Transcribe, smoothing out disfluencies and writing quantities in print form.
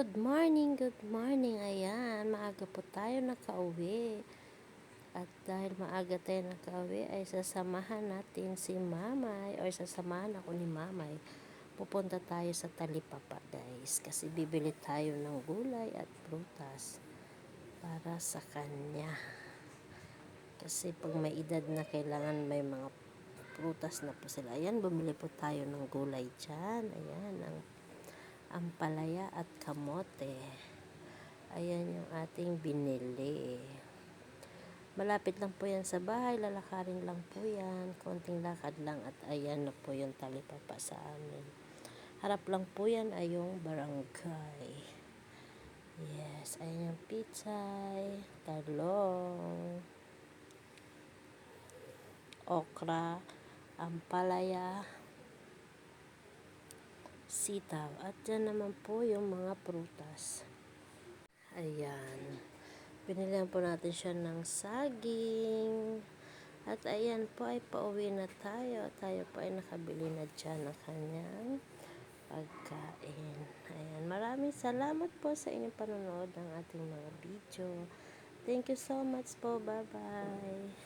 Good morning. Ayan, maaga po tayo nakauwi. At dahil maaga tayo nakauwi, ay sasamahan natin si Mamay, o sasamahan ako ni Mamay. Pupunta tayo sa Talipapa, guys. Kasi bibili tayo ng gulay at prutas para sa kanya. Kasi pag may edad na, kailangan may mga prutas na po sila. Ayan, bumili po tayo ng gulay dyan. Ayan, ang ampalaya at kamote. Ayan yung ating binili. Malapit lang po yan sa bahay, lalakarin lang po yan, konting lakad lang, at ayan na po yung Talipapa sa amin. Harap lang po yan ay yung barangay. Yes, ayan yung pichay, talong, okra, ampalaya, sitaw, at dyan naman po yung mga prutas. Ayan, binilihan po natin siya ng saging, at ayan po ay pauwi na tayo. Tayo po ay nakabili na dyan ng kanyang pagkain. Ayan, maraming salamat po sa inyong panonood ng ating mga video. Thank you so much po, bye bye.